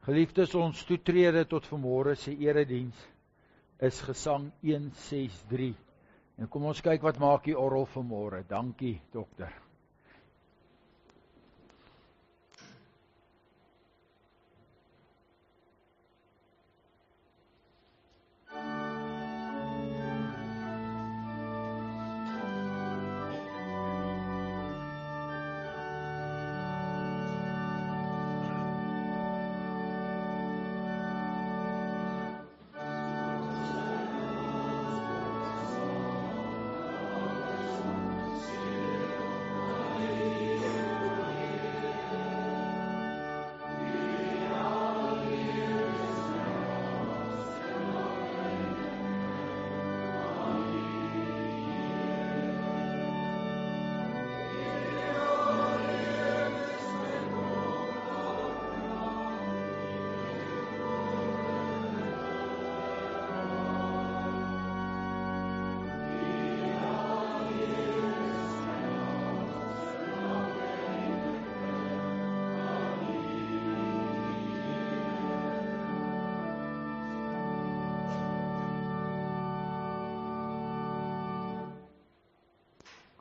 Geliefdes, ons toetrede tot vanmôre se erediens is gesang 163. En kom ons kyk wat maak die orgel vanmôre. Dankie, dokter.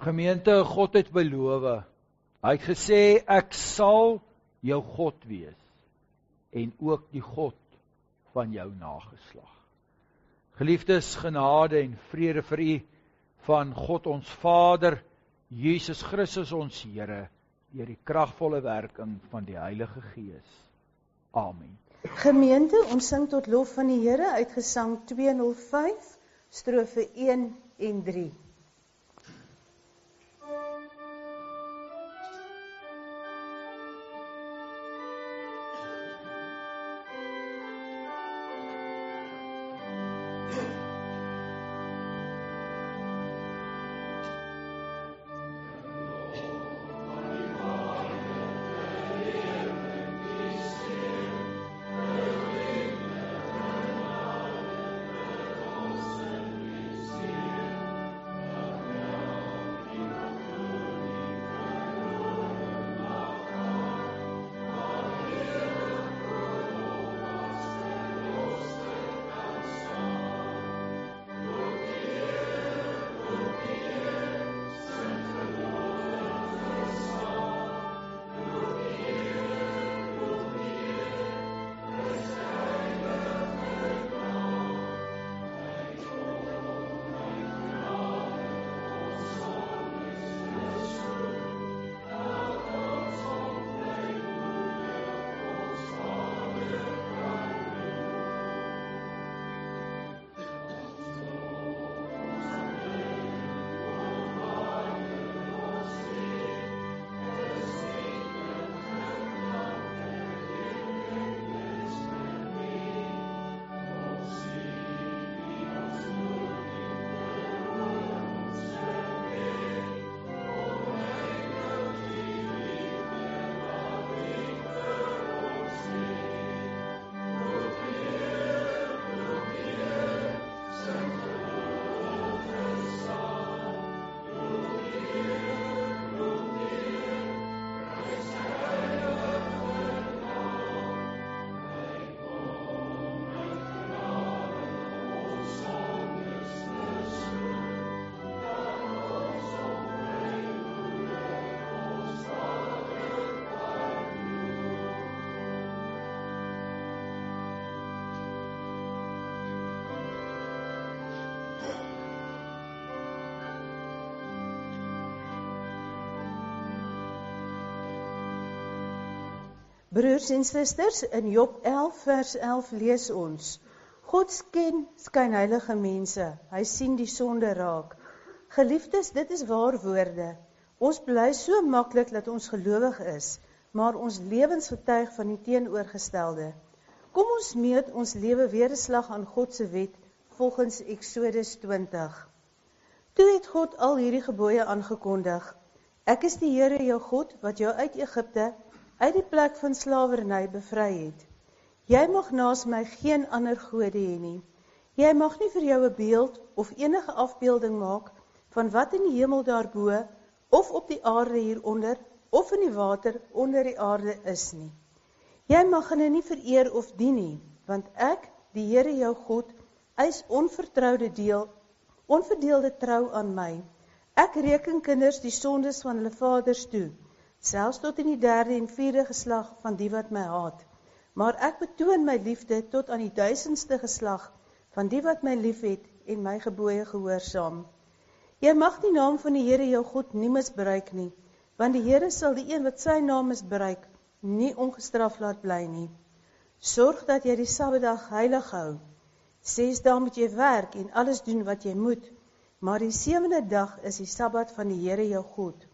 Gemeente, God het beloof. Hy het gesê, ek sal jou God wees en ook die God van jou nageslag. Geliefdes, genade en vrede vir u van God ons Vader, Jesus Christus ons Here, deur die kragvolle werking van die Heilige Gees. Amen. Gemeente, ons sing tot lof van die Here uit Gesang 205, strofe 1 en 3. Broers en susters, in Job 11 vers 11 lees ons: God skyn heilige mense, hy sien die sonde raak. Geliefdes, dit is waar woorde. Ons bly so maklik dat ons gelowig is, maar ons lewens getuig van die teenoorgestelde. Kom ons meet ons lewe weerslag aan God se wet volgens Eksodus 20. Toe het God al hierdie gebooie aangekondig. Ek is die Here jou God wat jou uit Egipte uit die plek van slawerny bevry het. Jy mag naas my geen ander gode hê nie. Jy mag nie vir jou 'n beeld of enige afbeelding maak van wat in die hemel daarbo of op die aarde hieronder of in die water onder die aarde is nie. Jy mag hulle nie vereer of dien nie, want ek, die Here jou God, eis onverdeelde trou aan my. Ek reken kinders die sondes van hulle vaders toe, selfs tot in die 3de en 4de geslag van die wat my haat. Maar ek betoon my liefde tot aan die 1000ste geslag van die wat my liefhet en my gebooie gehoorsaam. Jy mag die naam van die Here jou God nie misbruik nie, want die Here sal die een wat sy naam misbruik, nie ongestraf laat bly nie. Sorg dat jy die Sabbatdag heilig hou. 6 dae moet jy werk en alles doen wat jy moet, maar die 7de dag is die Sabbat van die Here jou God.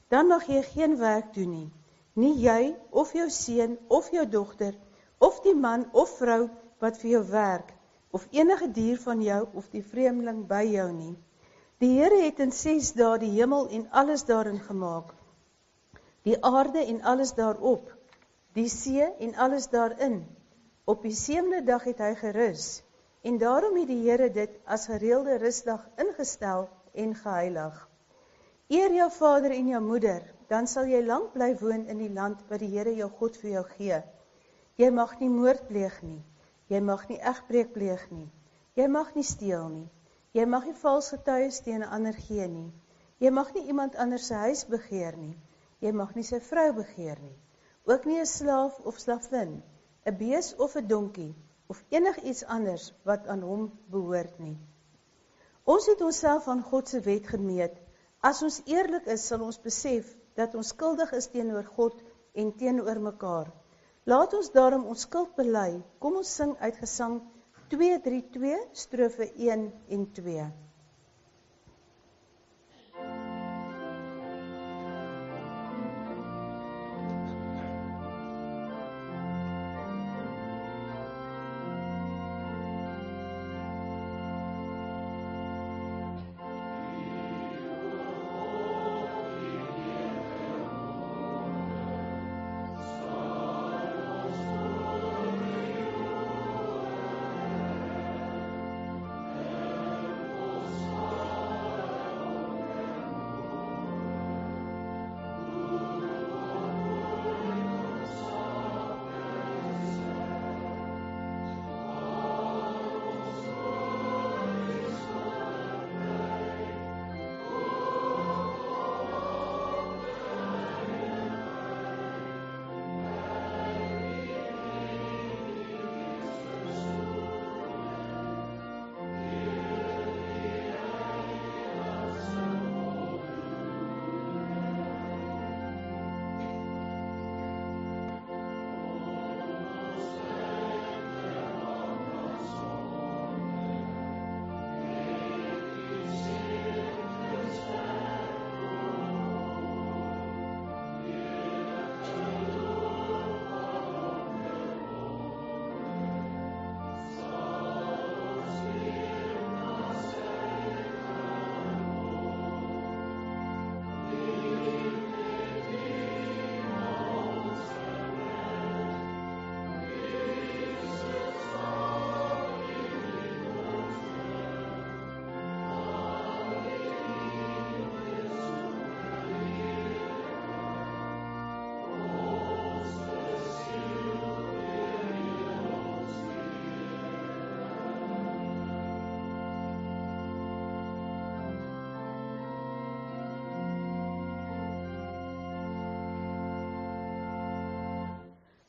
Dan mag jy geen werk doen nie, nie jy of jou seun of jou dogter, of die man of vrou wat vir jou werk, of enige dier van jou of die vreemdeling by jou nie. Die Here het in 6 dae die hemel en alles daarin gemaak, die aarde en alles daarop, die see en alles daarin. Op die 7de dag het hy gerus, en daarom het die Here dit as gereelde rusdag ingestel en geheilig. Eer jou vader en jou moeder, dan sal jy lank bly woon in die land wat die Here jou God vir jou gee. Jy mag nie moord pleeg nie, jy mag nie egbreek pleeg nie, jy mag nie steel nie, jy mag nie vals getuies teen 'n ander gee nie, jy mag nie iemand anders se huis begeer nie, jy mag nie sy vrou begeer nie, ook nie 'n slaaf of slavin, 'n bees of 'n donkie, of enigiets anders wat aan hom behoort nie. Ons het onsself aan God se wet gemeet. As ons eerlik is, sal ons besef dat ons skuldig is teenoor God en teenoor mekaar. Laat ons daarom ons skuld bely. Kom ons sing uit Gesang 232, strofe 1 en 2.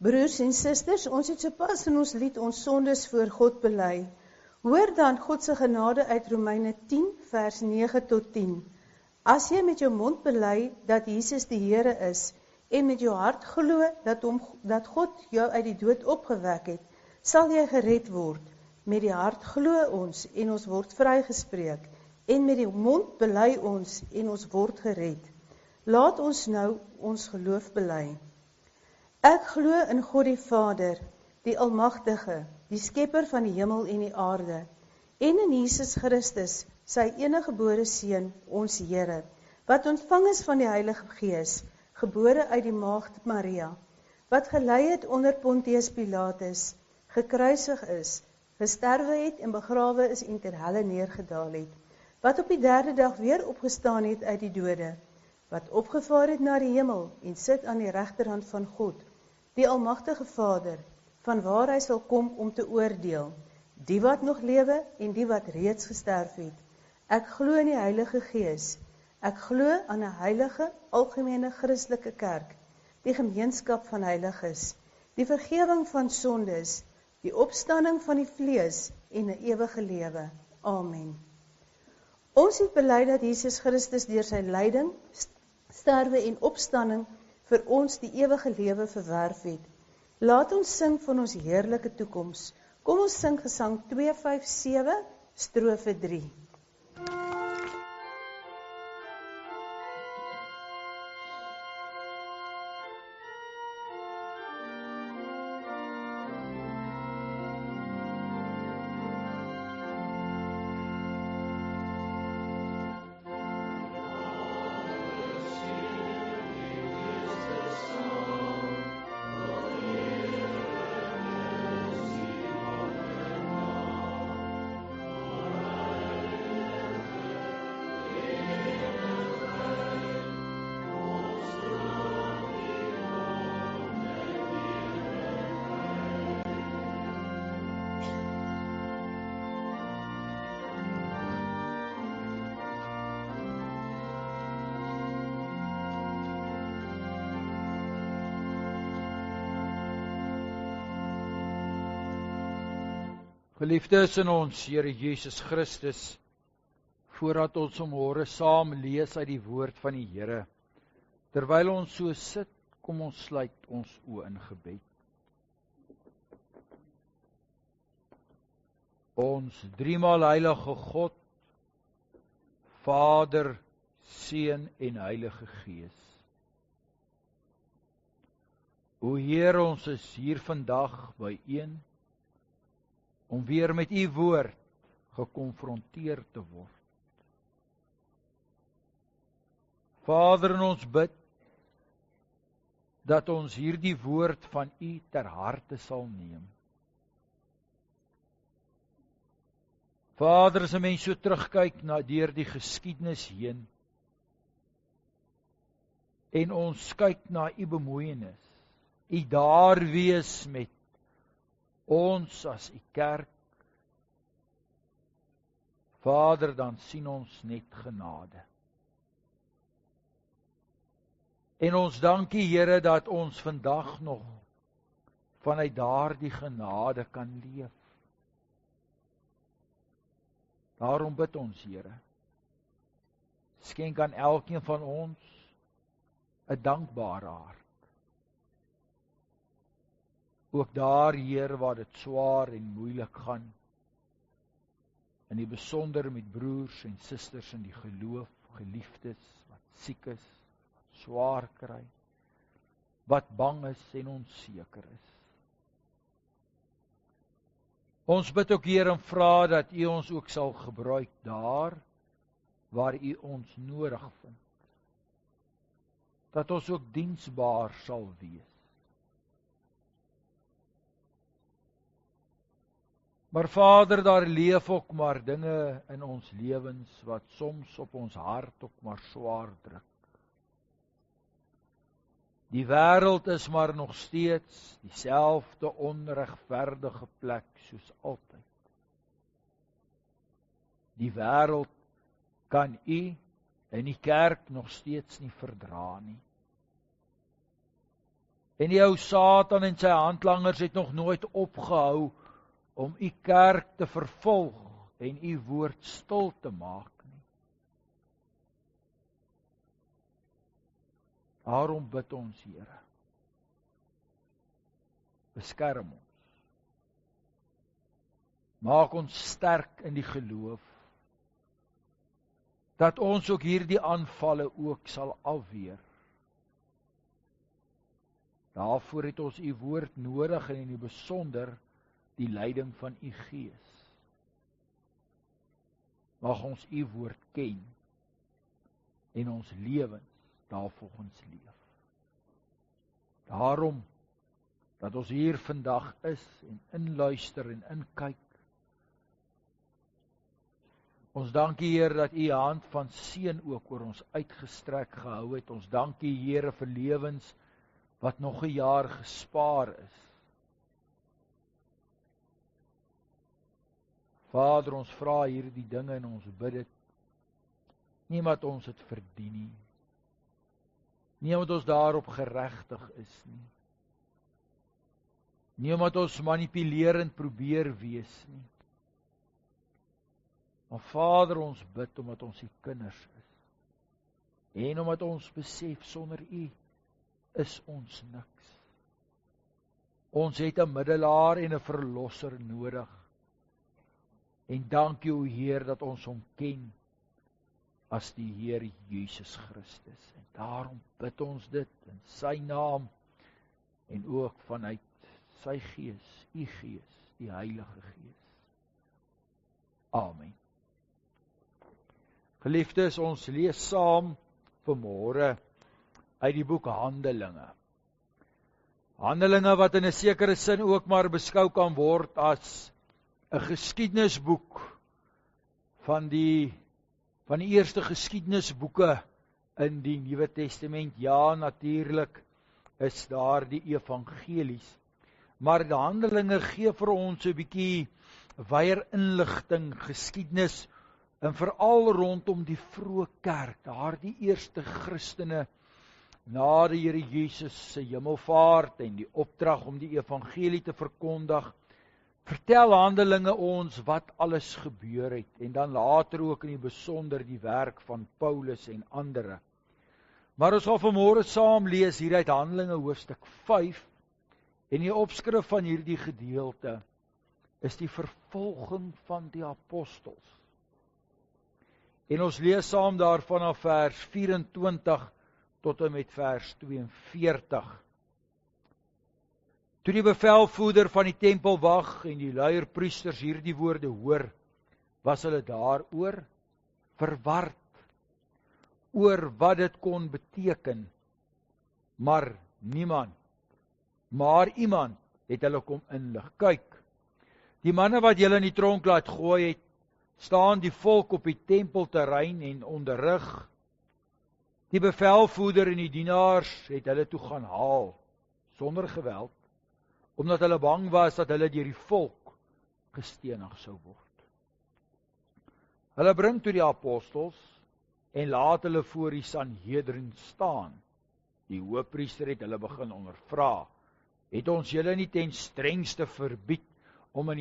Broers en susters, ons het sopas in ons lied ons sondes voor God bely. Hoor dan God se genade uit Romeine 10 vers 9 tot 10. As jy met jou mond bely dat Jesus die Here is en met jou hart glo dat God jou uit die dood opgewek het, sal jy gered word. Met die hart glo ons en ons word vrygespreek en met die mond bely ons en ons word gered. Laat ons nou ons geloof bely. Ek glo in God die Vader, die Almagtige, die Skepper van die hemel en die aarde, en in Jesus Christus, sy eniggebore Seun, ons Here, wat ontvang is van die Heilige Gees, gebore uit die maagd Maria, wat gelei het onder Pontius Pilatus, gekruisig is, gesterwe het en begrawe is en ter helle neergedaal het, wat op die 3de dag weer opgestaan het uit die dode, wat opgevaar het na die hemel en sit aan die regterhand van God, die almagtige Vader, vanwaar hy sal kom om te oordeel, die wat nog lewe en die wat reeds gesterf het. Ek glo in die Heilige Gees. Ek glo aan 'n heilige, algemene Christelike kerk, die gemeenskap van heiliges, die vergifnis van sondes, die opstanding van die vlees en 'n ewige lewe. Amen. Ons het bely dat Jesus Christus deur sy lyding, sterwe en opstanding vir ons die ewige lewe verwerf het. Laat ons sing van ons heerlike toekoms. Kom ons sing gesang 257, strofe 3. Geliefdes in ons Here Jesus Christus, voordat ons vanmôre saam lees uit die woord van die Here, terwyl ons so sit, kom ons sluit ons oë in gebed. Ons driemaal heilige God, Vader, Seun en Heilige Gees. O Heer, ons is hier vandag byeen, om weer met u woord gekonfronteer te word. Vader, en ons bid, dat ons hierdie woord van u ter harte sal neem. Vader, as 'n mens so terugkyk deur die geskiedenis heen, en ons kyk na u bemoeienis, u daar wees met ons as u kerk, Vader, dan sien ons net genade. En ons dank u, Here, dat ons vandag nog vanuit daardie genade kan leef. Daarom bid ons, Here, skenk aan elkeen van ons 'n dankbare hart. Ook daar, Heer, waar dit swaar en moeilik gaan, in die besonder met broers en susters in die geloof, geliefdes, wat siek is, wat swaar kry, wat bang is en onseker is. Ons bid ook, Heer, en vra dat u ons ook sal gebruik daar, waar u ons nodig vind. Dat ons ook diensbaar sal wees. Maar Vader, daar leef ook maar dinge in ons lewens wat soms op ons hart ook maar swaar druk. Die wêreld is maar nog steeds dieselfde onregverdige plek soos altyd. Die wêreld kan u en die kerk nog steeds nie verdra nie. En die ou Satan en sy handlangers het nog nooit opgehou om u kerk te vervolg en u woord stil te maak nie. Daarom bid ons, Here, beskerm ons. Maak ons sterk in die geloof, dat ons ook hierdie aanvalle ook sal afweer. Daarvoor het ons u woord nodig en in die besonder die leiding van u Gees. Mag ons u woord ken en ons lewens daarvolgens leef. Daarom dat ons hier vandag is en inluister en inkyk. Ons dank u, Heer, dat u hand van seën ook oor ons uitgestrek gehou het. Ons dank u, Here, vir lewens wat nog 'n jaar gespaar is. Vader, ons vra hierdie dinge en ons bid dit, nie omdat ons het verdien nie, nie omdat ons daarop geregtig is nie, nie omdat ons manipulerend probeer wees nie, maar Vader, ons bid omdat ons die kinders is, en omdat ons besef, sonder U is ons niks. Ons het 'n middelaar en 'n verlosser nodig. En dankie o Heer dat ons hom ken as die Heer Jesus Christus. En daarom bid ons dit in sy naam en ook vanuit sy Gees, U Gees, die Heilige Gees. Amen. Geliefdes, ons lees saam vanmôre uit die boek Handelinge. Handelinge wat in 'n sekere sin ook maar beskou kan word as 'n geskiedenisboek van die eerste geskiedenisboeke in die Nuwe Testament. Ja, natuurlik is daar die evangelies, maar die Handelinge gee vir ons 'n bietjie wyer inligting, geskiedenis, en veral rondom die vroeë kerk, daardie eerste Christene na die Here Jesus se hemelvaart en die opdrag om die evangelie te verkondig. Vertel Handelinge ons wat alles gebeur het, en dan later ook in die besonder die werk van Paulus en ander. Maar ons gaan vanmôre saam lees hier uit Handelinge hoofstuk 5, en die opskrif van hierdie gedeelte is die vervolging van die apostels. En ons lees saam daarvan af vers 24 tot en met vers 42. Toe die bevelvoerder van die tempelwag en die leierpriesters hierdie woorde hoor, was hulle daaroor verward, oor wat dit kon beteken, maar iemand het hulle kom inlig. Kyk, die manne wat julle in die tronk laat gooi het, staan die volk op die tempelterrein en onderrig. Die bevelvoerder en die dienaars het hulle toe gaan haal, sonder geweld, omdat hulle bang was dat hulle deur die volk gestenig sou word. Hulle bring toe die apostels en laat hulle voor die Sanhedrin staan. Die hoofpriester het hulle begin ondervra. Het ons julle nie ten strengste verbied om in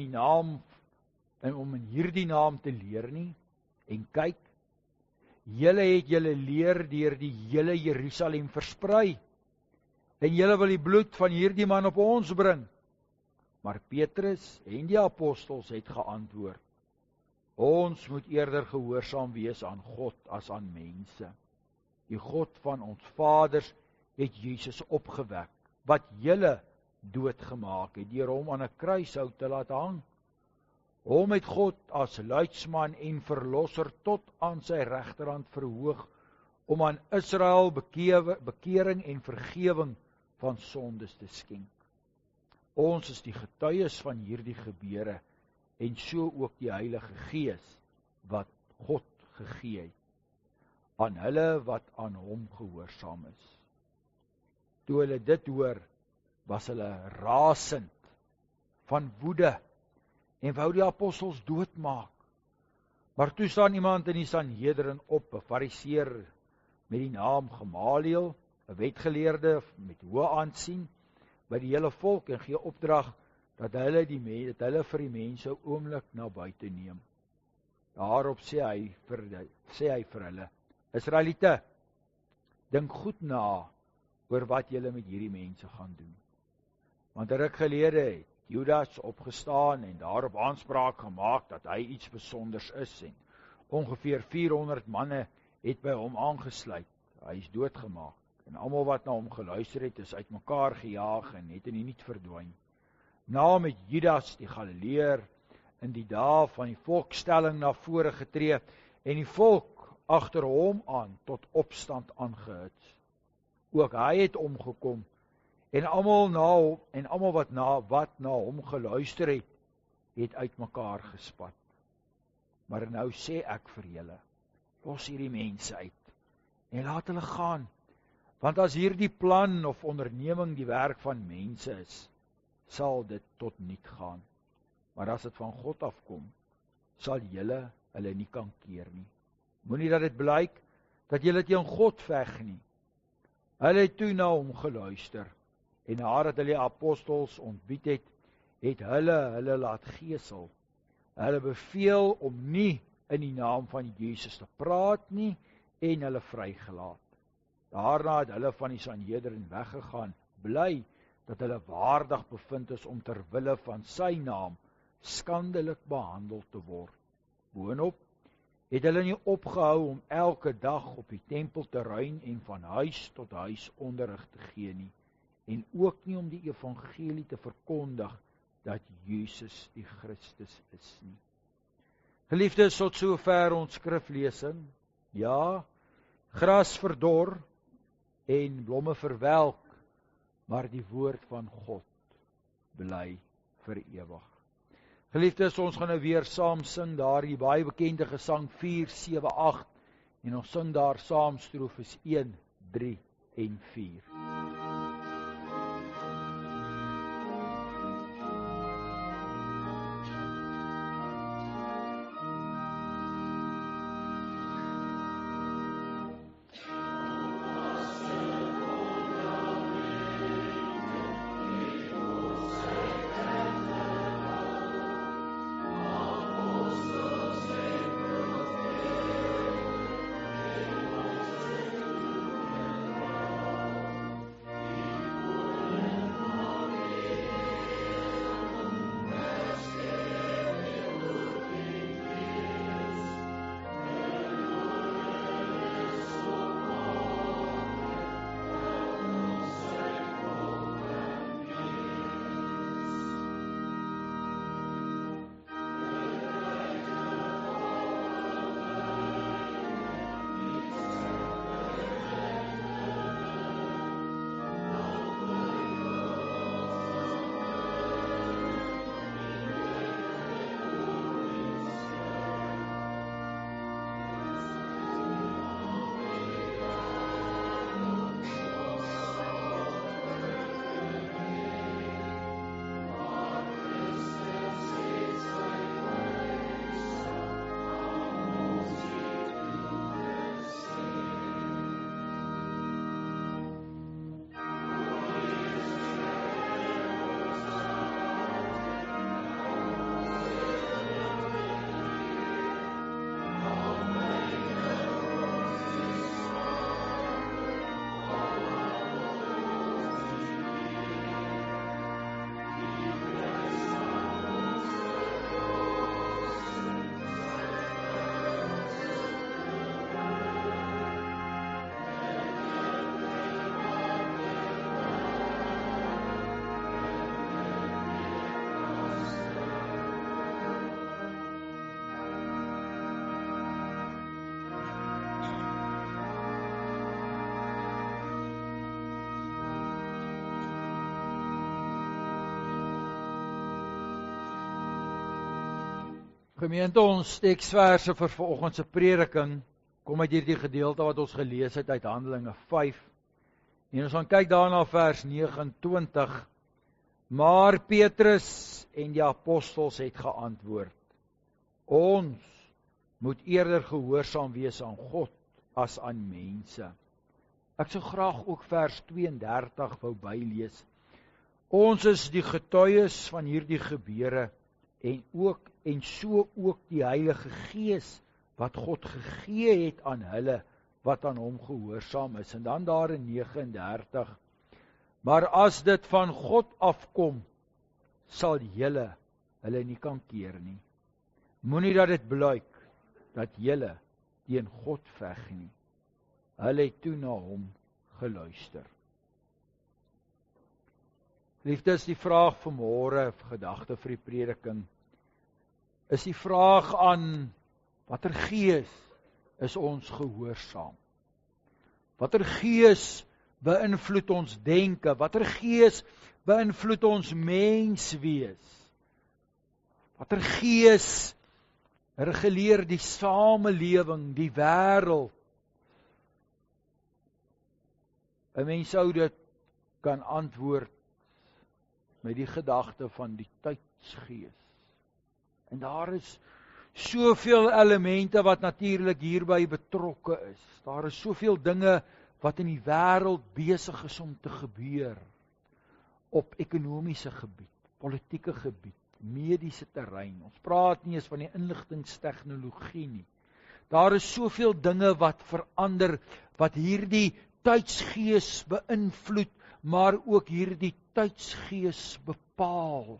hierdie naam te leer nie? En kyk, julle het julle leer deur die hele Jerusalem versprei, en julle wil die bloed van hierdie man op ons bring. Maar Petrus en die apostels het geantwoord, ons moet eerder gehoorsaam wees aan God as aan mense. Die God van ons vaders het Jesus opgewek, wat julle doodgemaak het, deur hom aan 'n kruishout te laat hang. Hom het God as leidsman en verlosser tot aan sy regterhand verhoog, om aan Israel bekering en vergewing van sondes te skenk. Ons is die getuies van hierdie gebeure, en so ook die Heilige Gees, wat God gegee het, aan hulle wat aan hom gehoorsaam is. Toe hulle dit hoor, was hulle rasend van woede, en wou die apostels doodmaak. Maar toe staan iemand in die Sanhedrin op, 'n fariseer met die naam Gamaliel, 'n wetgeleerde met hoë aansien by die hele volk, en gee opdrag dat hulle vir die mense 'n oomblik na buite neem. Daarop sê hy vir hulle, Israeliete, dink goed na oor wat julle met hierdie mense gaan doen. Want 'n ruk gelede het Judas opgestaan en daarop aanspraak gemaak dat hy iets besonders is, en ongeveer 400 manne het by hom aangesluit. Hy is doodgemaak, en almal wat na hom geluister het, is uitmekaar gejaag en het in die niet verdwyn. Na met Judas die Galileër in die dae van die volkstelling na vore getree, en die volk agter hom aan tot opstand aangehits. Ook hy het omgekom, en almal wat na hom geluister het uitmekaar gespat. Maar nou sê ek vir julle, los hierdie mense uit, en laat hulle gaan, Want as hierdie plan of onderneming die werk van mense is, sal dit tot niet gaan. Maar as dit van God afkom, sal julle hulle nie kan keer nie. Moenie dat dit blyk dat julle teen God veg nie. Hulle het toe na hom geluister, en nadat hulle die apostels ontbied het, het hulle laat gesel. Hulle beveel om nie in die naam van Jesus te praat nie, en hulle vrygelaat. Daarna het hulle van die Sanhedrin weggegaan, bly dat hulle waardig bevind is om ter wille van sy naam skandelik behandel te word. Boonop het hulle nie opgehou om elke dag op die tempelterrein en van huis tot huis onderrig te gee nie, en ook nie om die evangelie te verkondig dat Jesus die Christus is nie. Geliefdes, tot sover ons skriflesing. Ja, gras verdor en blomme verwelk, maar die woord van God bly vir ewig. Geliefdes, ons gaan nou weer saam sing daar die baie bekende gesang 478 en ons sing daar saam strofes 1, 3 en 4. Gemeente, ons teksverse vir vanoggend se prediking kom uit hierdie gedeelte wat ons gelees het uit Handelinge 5. En ons gaan kyk daarna vers 29. Maar Petrus en die apostels het geantwoord: Ons moet eerder gehoorsaam wees aan God as aan mense. Ek sou graag ook vers 32 wou bylees. Ons is die getuies van hierdie gebeure en so ook die Heilige Gees wat God gegee het aan hulle wat aan hom gehoorsaam is. En dan daar in 39. Maar as dit van God afkom, sal julle hulle nie kan keer nie. Moenie dat dit blyk dat julle teen God veg nie. Hulle het toe na hom geluister. Liefdes, die vraag vanmôre, gedagte vir die prediking, is die vraag aan watter gees is ons gehoorsaam? Watter gees beïnvloed ons denke? Watter gees beïnvloed ons menswees? Watter gees reguleer die samelewing, die wêreld? 'n mens sou dit kan antwoord met die gedagte van die tydsgees. En daar is soveel elemente wat natuurlik hierby betrokke is. Daar is soveel dinge wat in die wêreld besig is om te gebeur. Op ekonomiese gebied, politieke gebied, mediese terrein. Ons praat nie eens van die inligtingstegnologie nie. Daar is soveel dinge wat verander, wat hierdie tydsgees beïnvloed, maar ook hierdie tydsgees bepaal.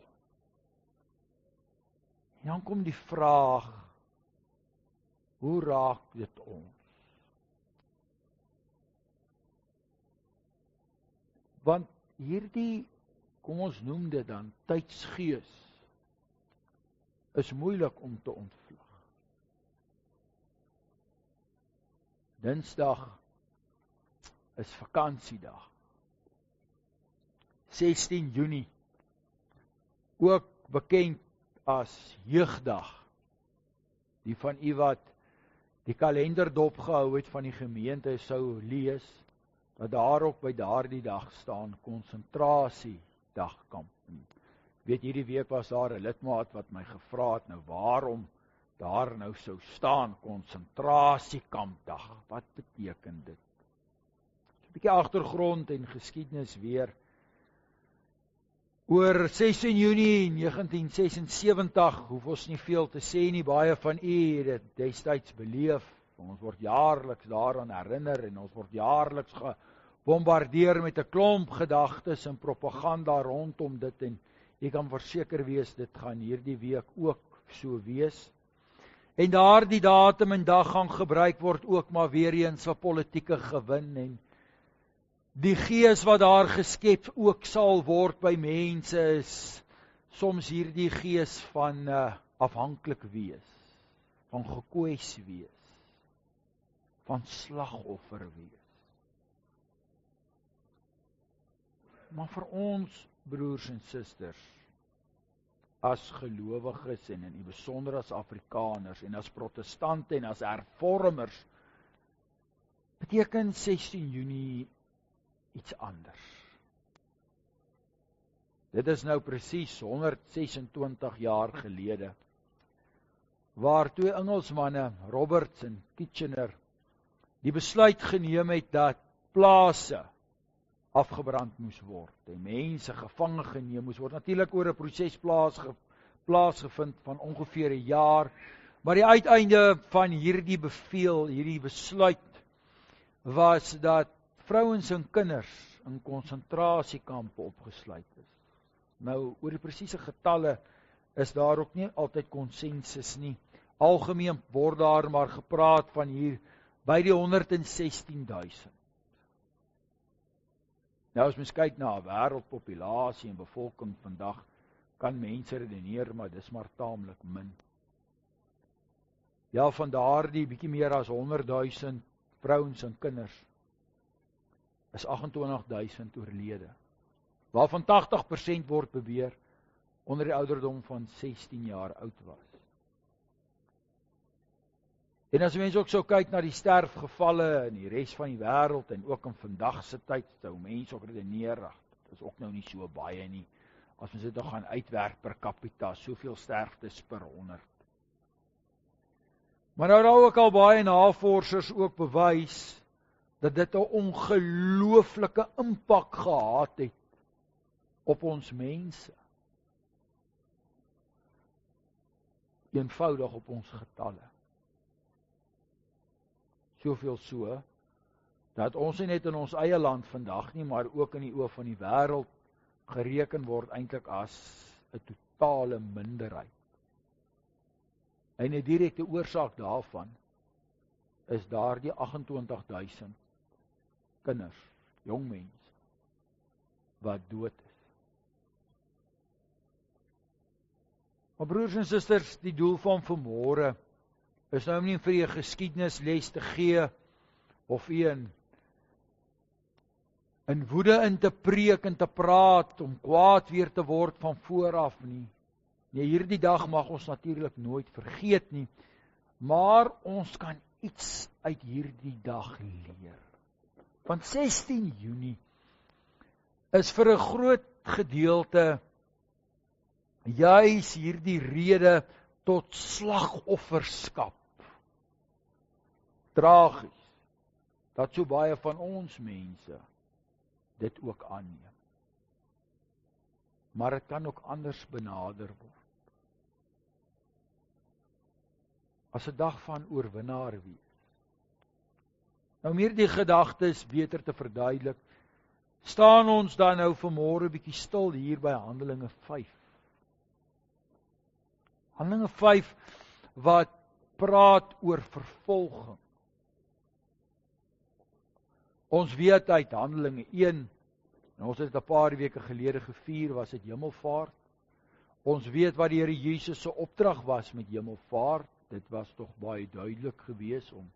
En dan kom die vraag, hoe raak dit ons? Want hierdie, kom ons noem dit dan, tydsgees, is moeilik om te ontvlug. Dinsdag is vakansiedag. 16 Junie, ook bekend as jeugdag. Die van u wat die kalender dopgehou het van die gemeente sou lees, dat daar ook by daardie dag staan, konsentrasiedag-kamp. Weet, hierdie week was daar 'n lidmaat wat my gevra het, nou waarom daar nou sou staan, konsentrasiekampdag, wat beteken dit? 'n Bietjie agtergrond en geskiedenis weer. Oor 16 Junie 1976, hoef ons nie veel te sê nie, baie van u het dit destyds beleef. Ons word jaarliks daaraan herinner en ons word jaarliks gebombardeer met 'n klomp gedagtes en propaganda rondom dit, en jy kan verseker wees, dit gaan hierdie week ook so wees. En daardie datum en dag gaan gebruik word ook maar weer eens vir politieke gewin, en die gees wat daar geskep ook sal word by mense is soms hierdie gees van afhanklik wees, van gekwes wees, van slagoffer wees. Maar vir ons broers en susters, as gelowiges en in die besonder as Afrikaners en as protestante en as hervormers, beteken 16 Junie iets anders. Dit is nou presies 126 jaar gelede, waar twee Engelsmanne, Roberts en Kitchener, die besluit geneem het dat plase afgebrand moes word, en mense gevange geneem moes word. Natuurlik oor 'n proses plaasgevind van ongeveer 'n jaar, maar die uiteinde van hierdie beveel, hierdie besluit, was dat vrouens en kinders in konsentrasiekampe opgesluit is. Nou, oor die presiese getalle is daar ook nie altyd konsensus nie. Algemeen word daar maar gepraat van hier by die 116.000. Nou as mens kyk na 'n wêreldpopulasie en bevolking vandag, kan mense redeneer, maar dis maar taamlik min. Ja, van daardie bietjie meer as 100.000 vrouens en kinders is 28.000 oorlede, waarvan 80% word beweer onder die ouderdom van 16 jaar oud was. En as mense ook sou kyk na die sterfgevalle in die res van die wêreld en ook in vandag se tyd, sou mense ook redeneer, dit is ook nou nie so baie nie, as ons dit nog gaan uitwerk per capita, soveel sterftes per 100. Maar nou daar ook al baie navorsers ook bewys dat dit 'n ongelooflike impak gehad het op ons mense. Eenvoudig op ons getalle. Soveel so, dat ons nie net in ons eie land vandag nie, maar ook in die oë van die wêreld gereken word eintlik as 'n totale minderheid. En 'n direkte oorsaak daarvan is daardie 28.000 kinders, jong mense, wat dood is. Maar broers en susters, die doel van vanmôre is nou nie vir die geskiedenisles te gee, of een in woede in te preek en te praat, om kwaad weer te word van vooraf nie. Nee, hierdie dag mag ons natuurlik nooit vergeet nie, maar ons kan iets uit hierdie dag leer. Want 16 Junie is vir 'n groot gedeelte juis hierdie rede tot slagofferskap. Tragies, dat so baie van ons mense dit ook aanneem. Maar dit kan ook anders benader word. As 'n dag van oorwinnaar wees. Nou om hierdie gedagtes beter te verduidelik, staan ons dan nou vanmôre bietjie stil hier by Handelinge 5. Handelinge 5 wat praat oor vervolging. Ons weet uit Handelinge 1, en ons het 'n paar weke gelede gevier, was dit Hemelvaart. Ons weet wat die Here Jesus se opdrag was met Hemelvaart. Dit was tog baie duidelik geweest om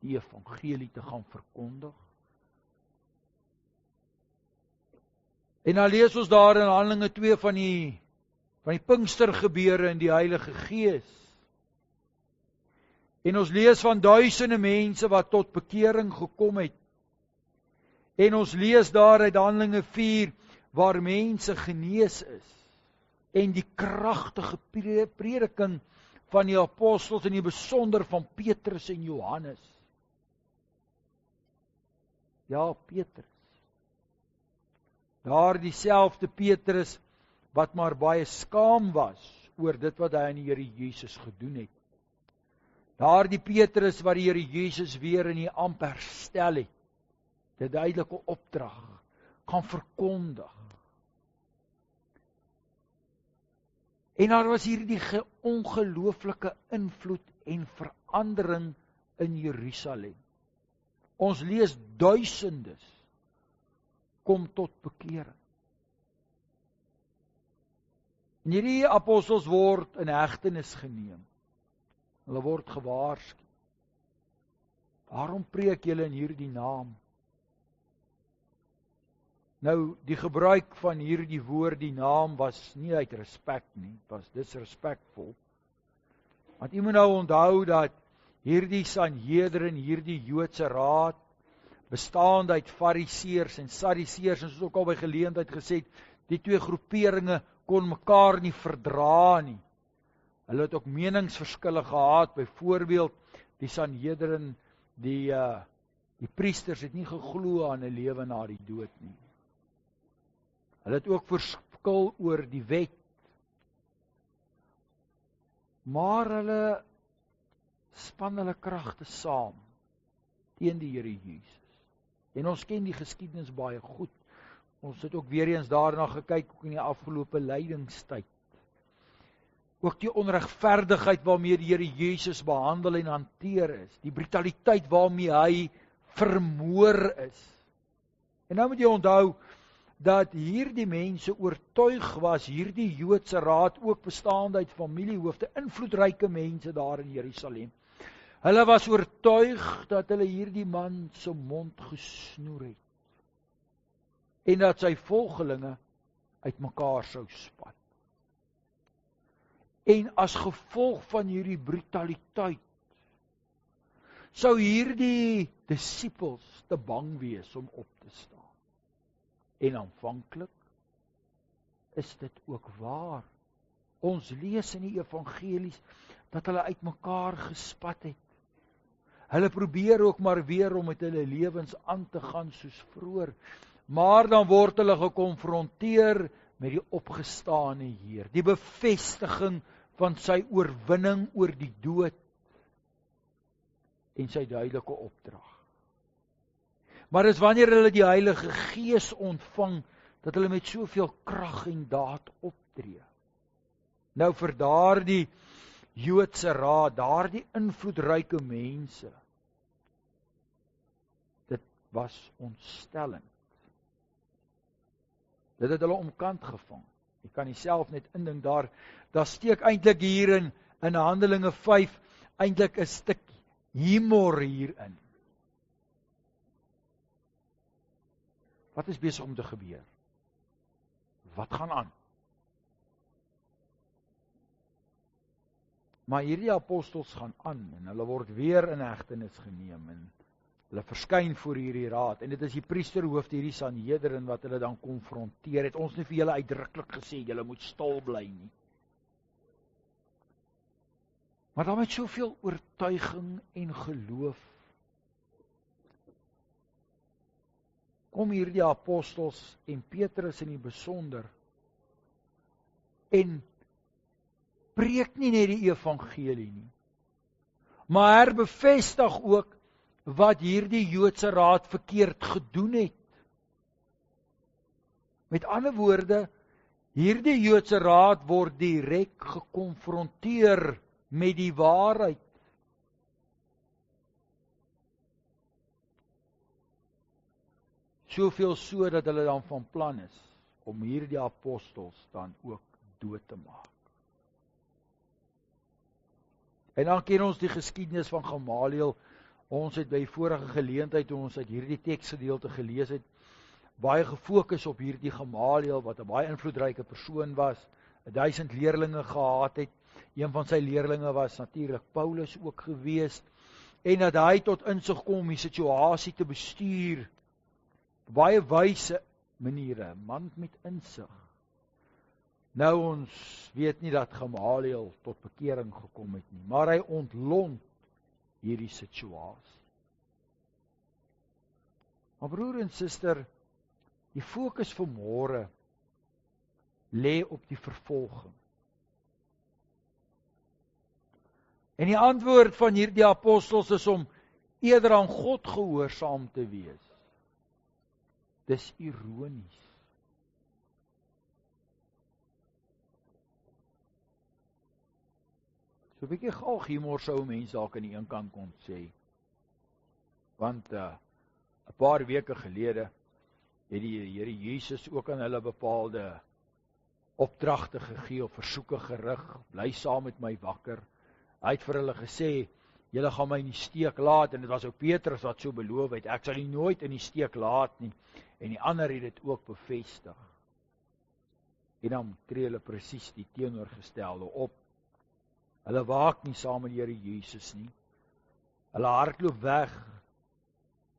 die evangelie te gaan verkondig. En dan lees ons daar in Handelinge 2 van die Pinkstergebeure in die Heilige Gees. En ons lees van duisende mense wat tot bekering gekom het. En ons lees daar uit Handelinge 4 waar mense genees is. En die kragtige prediking van die apostels en die besonder van Petrus en Johannes. Ja, Petrus. Daar dieselfde Petrus wat maar baie skaam was oor dit wat hy aan die Here Jesus gedoen het. Daar die Petrus wat die Here Jesus weer in die amp herstel het. Die duidelike opdrag gaan verkondig. En daar was hierdie ongelooflike invloed en verandering in Jerusalem. Ons lees duisendes kom tot bekering. En hierdie apostels word in hegtenis geneem. Hulle word gewaarsku. Waarom preek julle in hierdie naam? Nou, die gebruik van hierdie woord, die naam, was nie uit respek nie, was disrespekvol. Want jy moet nou onthou dat hierdie Sanhedrin, hierdie Joodse raad, bestaande uit Fariseërs en Sadduseërs, en soos ook al by geleentheid gesê, die twee groeperinge kon mekaar nie verdra nie. Hulle het ook meningsverskille gehad, byvoorbeeld die Sanhedrin, die priesters het nie geglo aan 'n lewe na die dood nie. Hulle het ook verskil oor die wet. Maar hulle span hulle kragte saam teen die Here Jesus. En ons ken die geskiedenis baie goed. Ons het ook weer eens daarna gekyk ook in die afgelope lydingstyd. Ook die onregverdigheid waarmee die Here Jesus behandel en hanteer is, die brutaliteit waarmee hy vermoor is. En nou moet jy onthou dat hierdie mense oortuig was, hierdie Joodse raad ook bestaande uit familiehoofde, invloedryke mense daar in Jerusalem. Hulle was oortuig dat hulle hierdie man se mond gesnoer het. En dat sy volgelinge uitmekaar sou spat. En as gevolg van hierdie brutaliteit, sou hierdie disippels te bang wees om op te staan. En aanvanklik is dit ook waar. Ons lees in die evangelies dat hulle uitmekaar gespat het. Hulle probeer ook maar weer om met hulle lewens aan te gaan soos vroeër. Maar dan word hulle gekonfronteer met die opgestane Heer, die bevestiging van sy oorwinning oor die dood en sy duidelike opdrag. Maar dis wanneer hulle die Heilige Gees ontvang, dat hulle met soveel krag en daad optree. Nou vir daardie Joodse raad, daardie invloedryke mense, dit was ontstellend. Dit het hulle omkant gevang. Jy kan jouself net indink daar steek eintlik hier in Handelinge 5 eintlik 'n stuk humor hierin. Wat is besig om te gebeur? Wat gaan aan? Maar hierdie apostels gaan aan en hulle word weer in hegtenis geneem en Hulle verskyn voor hierdie raad, en dit is die priesterhoofde, hierdie Sanhedrin, wat hulle dan konfronteer. Het ons nie vir julle uitdruklik gesê, julle moet stil bly nie. Maar dan met soveel oortuiging en geloof, kom hierdie apostels en Petrus in die besonder, en preek nie net die evangelie nie, maar herbevestig ook wat hierdie Joodse raad verkeerd gedoen het. Met ander woorde, hierdie Joodse raad word direk gekonfronteer met die waarheid. Soveel so dat hulle dan van plan is om hierdie apostels dan ook dood te maak. En dan ken ons die geskiedenis van Gamaliel. Ons het by vorige geleentheid, toe ons uit hierdie teksgedeelte gelees het, baie gefokus op hierdie Gamaliel, wat 'n baie invloedryke persoon was, 1000 leerlinge gehad het. Een van sy leerlinge was natuurlik Paulus ook gewees, en dat hy tot insig kom om die situasie te bestuur, baie wyse maniere, man met insig. Nou ons weet nie dat Gamaliel tot bekering gekom het nie, maar hy ontlont hierdie situasie. Maar broer en suster, die fokus vir môre lê op die vervolging. En die antwoord van hierdie apostels is om eerder aan God gehoorsaam te wees. Dis ironies. So 'n bietjie gaal humor sou mense dalk aan die een kant kon sê. Want 'n paar weke gelede het die Here Jesus ook aan hulle bepaalde opdragte gegee of versoeke gerig. Bly saam met my wakker. Hy het vir hulle gesê, julle gaan my in die steek laat, en dit was ook Petrus wat so beloof het, ek sal u nooit in die steek laat nie, en die ander het dit ook bevestig. En dan tree hulle presies die teenoorgestelde op. Hulle waak nie saam met die Here Jesus nie. Hulle hardloop weg.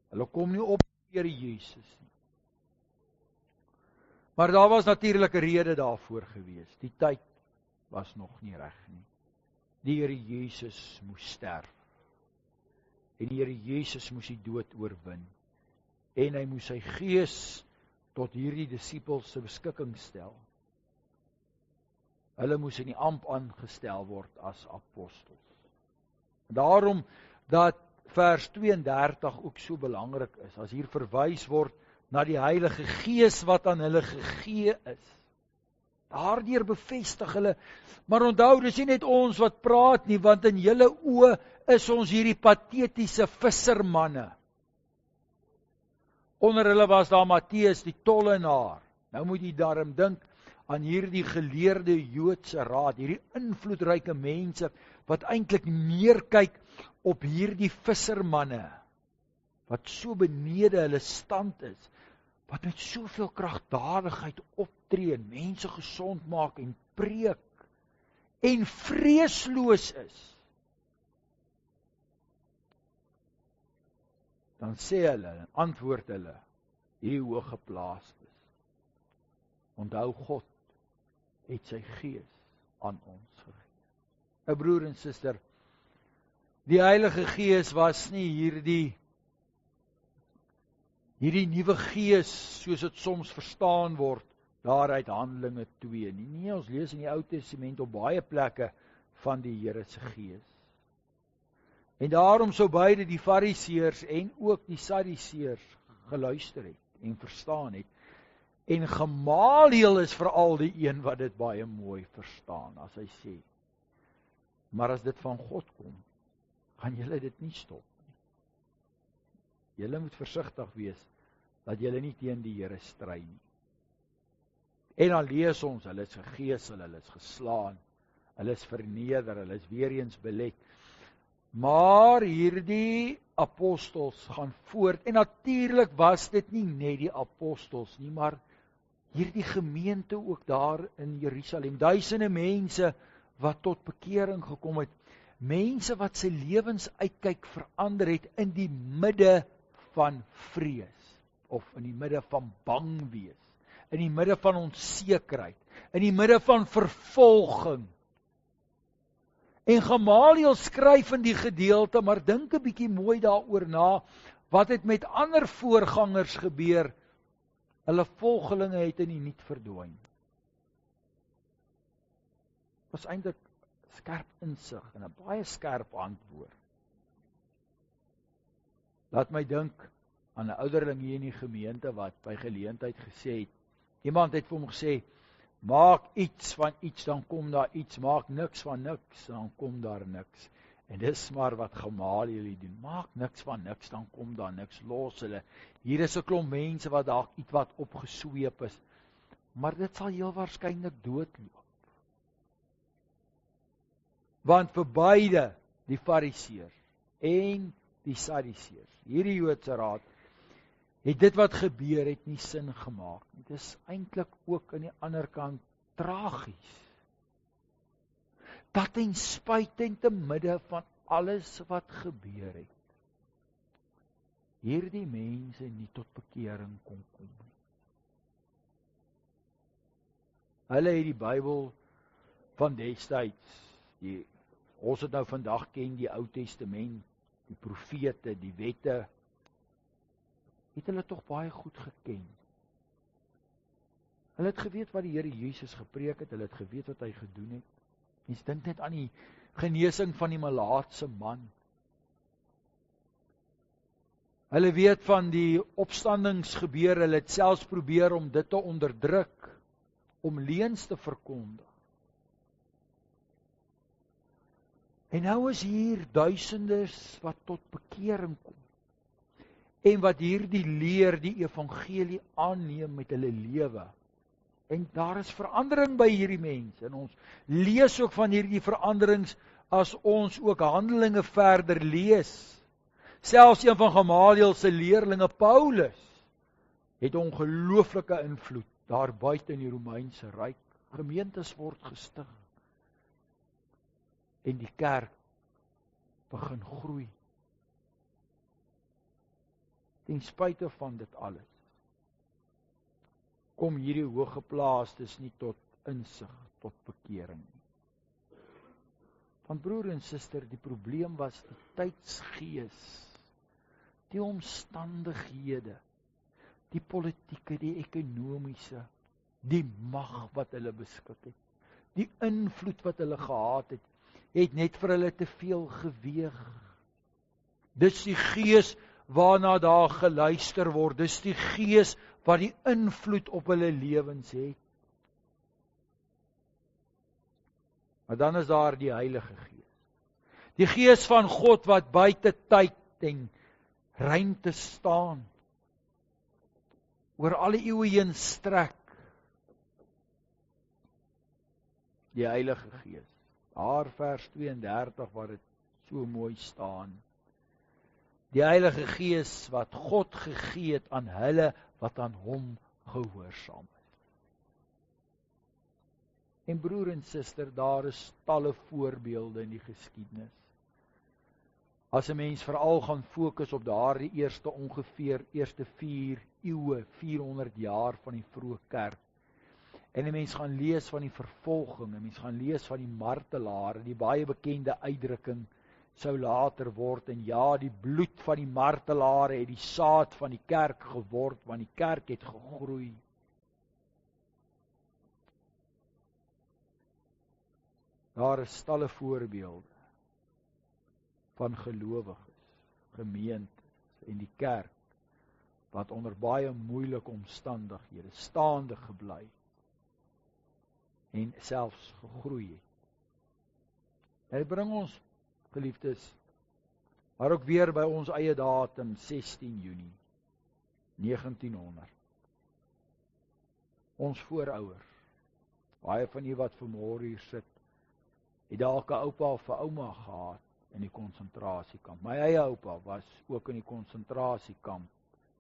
Hulle kom nie op die Here Jesus nie. Maar daar was natuurlik 'n rede daarvoor gewees. Die tyd was nog nie reg nie. Die Here Jesus moes sterf. En die Here Jesus moes die dood oorwin. En hy moes sy gees tot hierdie disippels se beskikking stel. Hulle moes in die amp aangestel word as apostels. Daarom dat vers 32 ook so belangrik is, as hier verwys word na die Heilige Gees wat aan hulle gegee is. Daardeur bevestig hulle, maar onthou, dis nie net ons wat praat nie, want in julle oë is ons hierdie patetiese vissermanne. Onder hulle was daar Matteus die tollenaar. Nou moet jy daarom dink aan hierdie geleerde Joodse raad, hierdie invloedryke mense, wat eintlik neerkyk op hierdie vissermanne, wat so benede hulle stand is, wat met soveel kragtadigheid optree, mense gesond maak en preek, en vreesloos is. Dan sê hulle, antwoord hulle, hier hooggeplaastes. Onthou, God het sy gees aan ons gegee. Nou broer en suster, die Heilige Gees was nie hierdie nuwe gees, soos dit soms verstaan word, daar uit Handelinge 2 nie. Nee, ons lees in die Ou Testament op baie plekke van die Here se gees. En daarom sou beide die Fariseërs en ook die Sadduseërs geluister het en verstaan het. En Gamaliel is veral die een wat dit baie mooi verstaan, as hy sê, maar as dit van God kom, gaan julle dit nie stop nie. Julle moet versigtig wees, dat julle nie teen die Here stry nie. En dan lees ons, hulle is gegeesel, hulle is geslaan, hulle is verneder, hulle is weer eens belet. Maar hierdie apostels gaan voort, en natuurlik was dit nie net die apostels nie, maar hierdie gemeente ook daar in Jerusalem, duisende mense wat tot bekering gekom het, mense wat sy lewensuitkyk verander het in die midde van vrees, of in die midde van bang wees, in die midde van onsekerheid, in die midde van vervolging. En Gamaliel skryf in die gedeelte, maar dink 'n bietjie mooi daaroor na, wat het met ander voorgangers gebeur? Hulle volgelinge het in die niet verdwyn. Was eintlik skerp insig en 'n baie skerp antwoord. Laat my dink aan 'n ouderling hier in die gemeente wat by geleentheid gesê het, iemand het vir hom gesê, maak iets van iets, dan kom daar iets, maak niks van niks, dan kom daar niks. En dis maar wat Gamaliel doen, maak niks van niks, dan kom daar niks, los hulle. Hier is 'n klomp mense wat dalk iets wat opgesweep is, maar dit sal heel waarskynlik doodloop. Want vir beide, die Fariseërs en die Sadduseërs, hierdie Joodse raad, het dit wat gebeur het nie sin gemaak nie. Dit is eintlik ook aan die ander kant tragies. Dat ten spyte en te midde van alles wat gebeur het, hierdie mense nie tot bekering kon kom nie. Hulle het die Bybel van destyds, ons het nou vandag ken die Ou Testament, die profete, die wette, het hulle tog baie goed geken. Hulle het geweet wat die Here Jesus gepreek het, hulle het geweet wat hy gedoen het. Mens dink net aan die genesing van die malaatse man. Hulle weet van die opstandingsgebeur, hulle het selfs probeer om dit te onderdruk, om leuns te verkondig. En nou is hier duisendes wat tot bekering kom. En wat hierdie leer, die evangelie aanneem met hulle lewe. En daar is verandering by hierdie mense. En ons lees ook van hierdie veranderings as ons ook Handelinge verder lees. Selfs een van Gamaliel se leerlinge, Paulus, het ongelooflike invloed daar buite in die Romeinse ryk. Gemeentes word gestig. En die kerk begin groei. Ten spyte van dit alles, kom hierdie hooggeplaastes nie tot insig, tot bekering nie. Want broer en suster, die probleem was die tydsgees, die omstandighede, die politieke, die ekonomiese, die mag wat hulle beskik het, die invloed wat hulle gehad het net vir hulle te veel geweeg. Dis die gees waarna daar geluister word, dis die gees wat die invloed op hulle lewens het. Maar dan is daar die Heilige Gees. Die Gees van God wat buite tyd en ruimte staan, oor alle eeue heen strek. Die Heilige Gees. Daar vers 32 waar dit so mooi staan. Die Heilige Gees wat God gegee het aan hulle wat aan hom gehoorsaam is. En broer en suster, daar is talle voorbeelde in die geskiedenis. As 'n mens veral gaan fokus op daardie eerste 4 eeue, 400 jaar van die vroeë kerk. En 'n mens gaan lees van die vervolging, 'n mens gaan lees van die martelare, die baie bekende uitdrukking sou later word, en ja, die bloed van die martelare het die saad van die kerk geword, want die kerk het gegroei. Daar is talle voorbeelde van gelowiges, gemeentes en die kerk, wat onder baie moeilike omstandighede staande gebly en selfs gegroei het. Dit bring ons, geliefdes, maar ook weer by ons eie datum, 16 Junie 1900. Ons voorouers, baie van u wat vanmôre hier sit, het dalk 'n oupa of 'n ouma gehad in die konsentrasiekamp. My eie oupa was ook in die konsentrasiekamp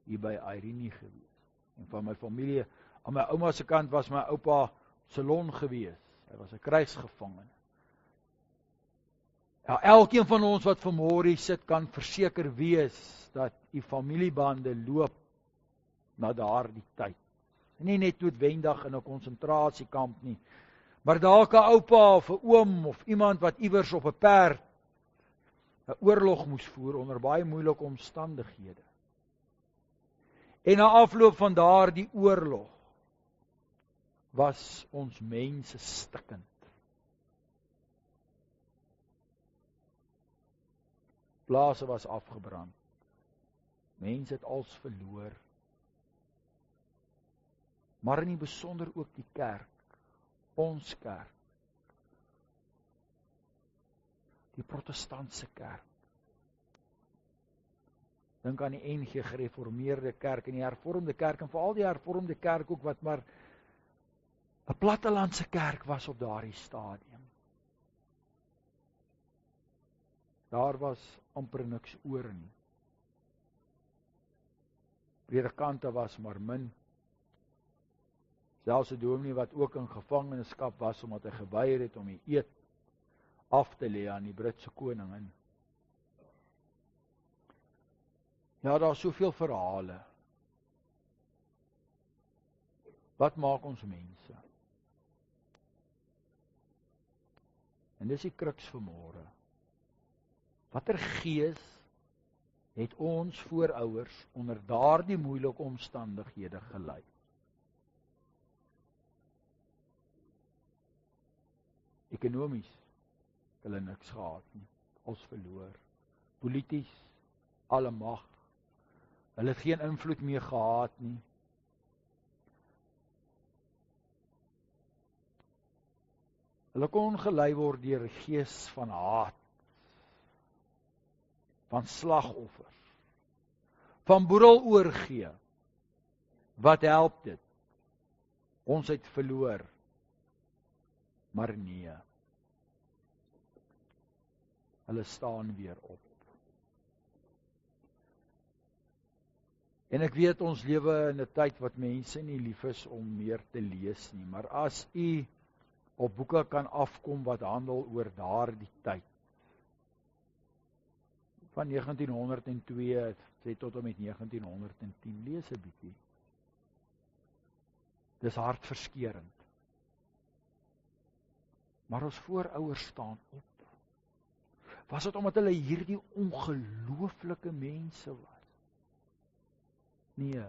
hier by Irene gewees. En van my familie, aan my ouma se kant was my oupa Salon gewees. Hy was 'n krygsgevangene. Ja, elkeen van ons wat vanmôre hier sit, kan verseker wees dat die familiebande loop na daardie tyd. Nie net noodwendig in 'n konsentrasiekamp nie, maar dalk 'n oupa of 'n oom of iemand wat iewers op 'n perd 'n oorlog moes voer onder baie moeilike omstandighede. En na afloop van daardie oorlog was ons mense stikkend. Plase was afgebrand. Mense het alles verloor. Maar in die besonder ook die kerk, ons kerk, die protestantse kerk. Dink aan die NG Gereformeerde Kerk en die Hervormde Kerk en veral die Hervormde Kerk ook wat maar 'n plattelandse kerk was op daardie stadium. Daar was amper niks oor nie. Predikante was maar min. Selfs 'n dominee wat ook in gevangenskap was omdat hy geweier het om die eed af te lê aan die Britse koningin. Ja, daar is soveel verhale. Wat maak ons mense? En dis die kruks vanmôre. Watter gees het ons voorouers onder daardie moeilike omstandighede gelei? Ekonomies hulle niks gehad nie, ons verloor. Polities, alle mag. Hulle het geen invloed meer gehad nie. Hulle kon gelei word deur 'n gees van haat, van slagoffers, van boedel oorgee. Wat help dit? Ons het verloor. Maar nee. Hulle staan weer op. En ek weet ons lewe in 'n tyd wat mense nie lief is om meer te lees nie, maar as u op boeke kan afkom wat handel oor daardie tyd, van 1902 sê tot en met 1910, lees 'n bietjie. Dis hartverskeurend. Maar ons voorouers staan op. Was dit omdat hulle hierdie ongelooflike mense was? Nee,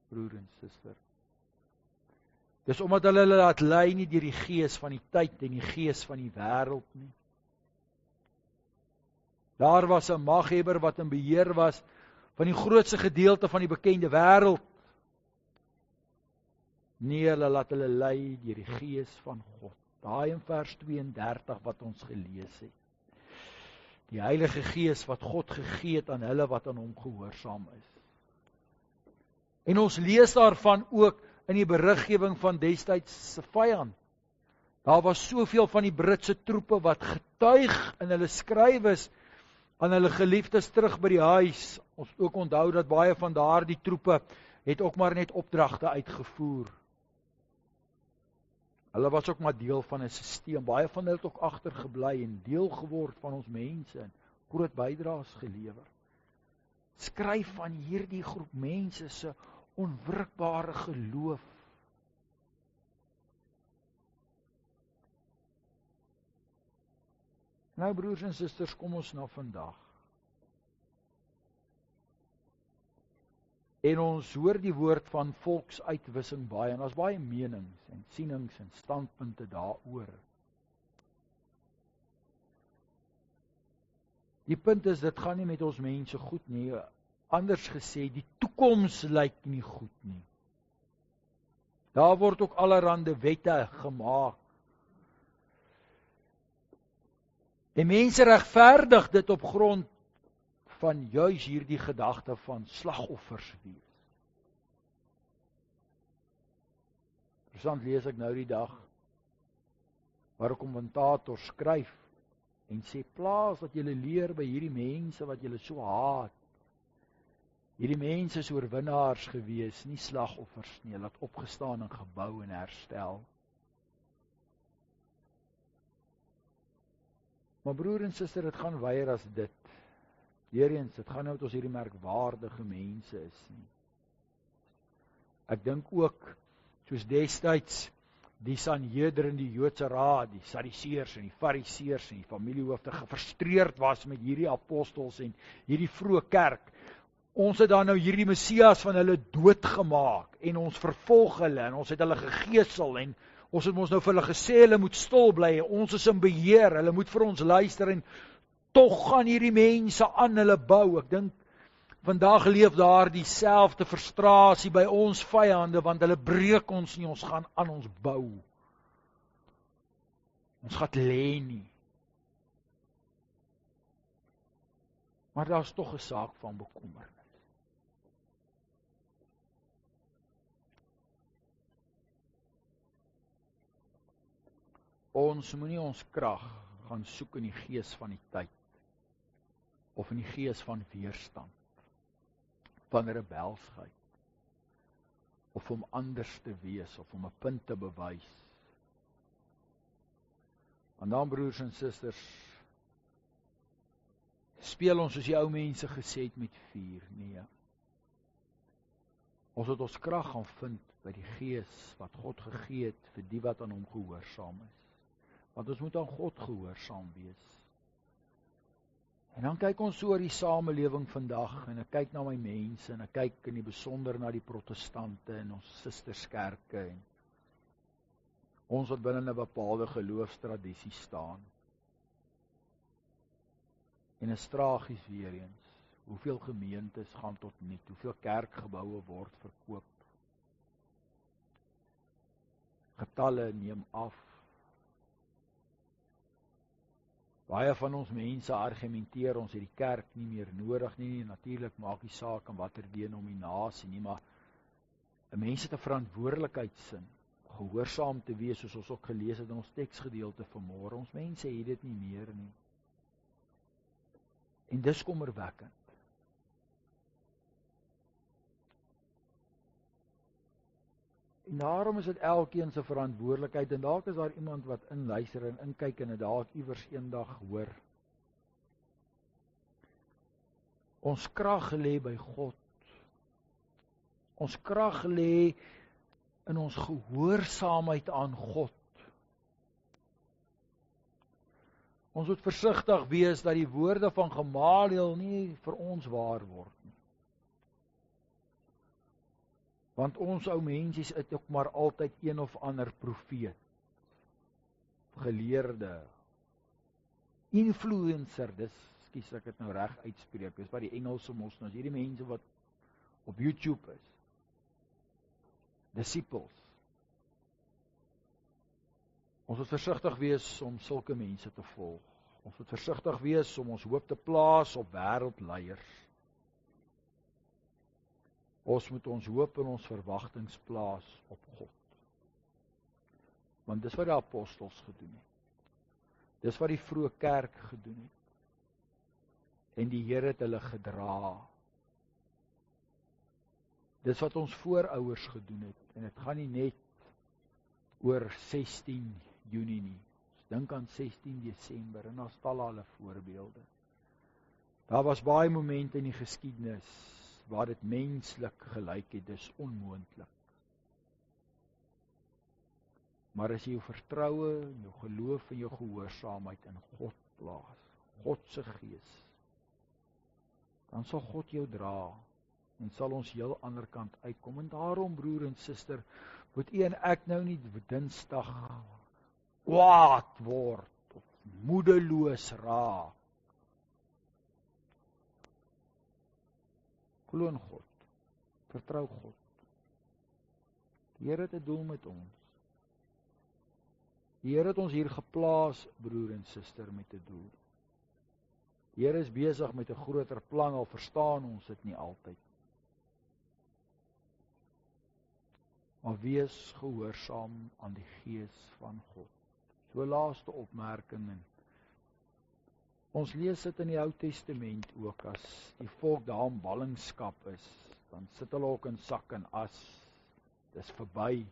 broer en suster. Dis omdat hulle laat lei nie deur die gees van die tyd en die gees van die wêreld nie. Daar was 'n maghebber wat in beheer was van die grootste gedeelte van die bekende wêreld. Nee, hulle laat hulle lei deur die gees van God. Daai in vers 32 wat ons gelees het. Die Heilige Gees wat God gegee het aan hulle wat aan hom gehoorsaam is. En ons lees daarvan ook in die beriggewing van destyds se vyand. Daar was soveel van die Britse troepe wat getuig in hulle skrywes aan hulle geliefdes terug by die huis. Ons ook onthou dat baie van daardie troepe het ook maar net opdragte uitgevoer. Hulle was ook maar deel van 'n stelsel. Baie van hulle het ook agtergebly en deel geword van ons mense en groot bydraes gelewer. Skryf van hierdie groep mense se onwrikbare geloof. Nou broers en susters, kom ons na vandag. En ons hoor die woord van volksuitwissing baie, en daar's baie menings en sienings en standpunte daaroor. Die punt is, dit gaan nie met ons mense goed nie. Anders gesê, die toekoms lyk nie goed nie. Daar word ook allerhande wette gemaak. En mense regverdig dit op grond van juis hierdie gedagte van slagoffers wees. Interessant lees ek nou die dag, waar 'n kommentator skryf, en sê, plaas wat julle leer by hierdie mense wat julle so haat. Hierdie mense is oorwinnaars gewees, nie slagoffers nie. Hulle het opgestaan en gebou en herstel. Maar broer en suster, dit gaan weier as dit. Weereens, dit gaan nou dat ons hierdie merkwaardige mense is nie. Ek dink ook, soos destyds, die Sanhedrin, die Joodse Raad, die Sadduseërs en die Fariseërs en die familiehoofde gefrustreerd was met hierdie apostels en hierdie vroeë kerk. Ons het dan nou hierdie Messias van hulle doodgemaak en ons vervolg hulle en ons het hulle gegeesel en ons het ons nou vir hulle gesê hulle moet stil bly, ons is in beheer, hulle moet vir ons luister en tog gaan hierdie mense aan hulle bou. Ek dink vandag leef daar dieselfde frustrasie by ons vyande, want hulle breek ons nie, ons gaan aan ons bou. Ons gaan lê nie. Maar daar is tog 'n saak van bekommernis. Ons moenie ons krag gaan soek in die gees van die tyd, of in die gees van weerstand, van rebelsheid, of om anders te wees, of om 'n punt te bewys. En dan, broers en susters, speel ons soos die ou mense gesê het met vuur, nee. Ons het ons krag gaan vind by die gees wat God gegee het vir die wat aan hom gehoorsaam is. Want ons moet aan God gehoorsaam wees. En dan kyk ons so oor die samelewing vandag, en ek kyk na my mense, en ek kyk in die besonder na die protestante, en ons sisterskerke, en ons wat binne 'n bepaalde geloofstradisie staan. En is tragies weer eens, hoeveel gemeentes gaan tot niet, hoeveel kerkgeboue word verkoop. Getalle neem af. Baie van ons mense argumenteer, ons het die kerk nie meer nodig nie, natuurlik maak die saak in watter denominasie nie, maar 'n mens het 'n verantwoordelikheidsin, gehoorsaam te wees, soos ons ook gelees het in ons teksgedeelte vanmôre. Ons mense het dit nie meer nie. En dis kommerwekkend. En daarom is dit elkeen se verantwoordelikheid, en dalk is daar iemand wat inluister en inkyk en dit dalk iewers eendag hoor. Ons krag lê by God. Ons krag lê in ons gehoorsaamheid aan God. Ons moet versigtig wees dat die woorde van Gamaliel nie vir ons waar word nie. Want ons ou mensies is ook maar altyd een of ander profeet, geleerde, influencer, skus ek het nou reg uitspreek, dis wat die Engelse mos nou, hierdie mense wat op YouTube is, disciples. Ons moet versigtig wees om sulke mense te volg. Ons moet versigtig wees om ons hoop te plaas op wêreldleiers. Ons moet ons hoop en ons verwagtings plaas op God. Want dis wat die apostels gedoen het. Dis wat die vroeë kerk gedoen het. En die Here het hulle gedra. Dis wat ons voorouers gedoen het. En dit gaan nie net oor 16 Junie nie. Ons dink aan 16 Desember en daar staan al 'n voorbeelde. Daar was baie momente in die geskiedenis waar dit menslik gelyk het, dis onmoontlik. Maar as jy jou vertroue, jou geloof en jou gehoorsaamheid in God plaas, God se gees, dan sal God jou dra en sal ons heel ander kant uitkom. En daarom, broer en suster, moet u en ek nou nie Dinsdag kwaad word of moedeloos raak. Glo in God, vertrou God. Die Here het 'n doel met ons. Die Here het ons hier geplaas, broer en suster, met 'n doel. Die Here is besig met 'n groter plan, al verstaan ons dit nie altyd. Maar wees gehoorsaam aan die Gees van God. So laaste opmerking, en ons lees dit in die Ou Testament ook, as die volk daar in ballingskap is, dan sit hulle ook in sak en as, dis verby,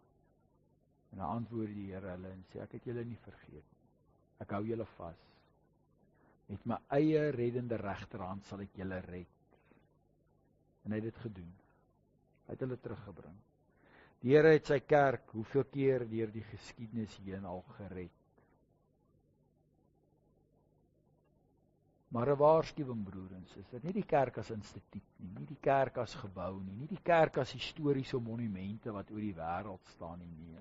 en dan antwoord die Here hulle en sê, ek het julle nie vergeet, ek hou julle vas, Met my eie reddende regterhand sal ek julle red. En hy het dit gedoen. Hy het hulle teruggebring. Die Here het sy kerk hoeveel keer deur die geskiedenis heen al gered. Maar 'n waarskuwing, broer en suster, nie die kerk as instituut nie die kerk as gebou nie die kerk as historiese monumente wat oor die wêreld staan nie.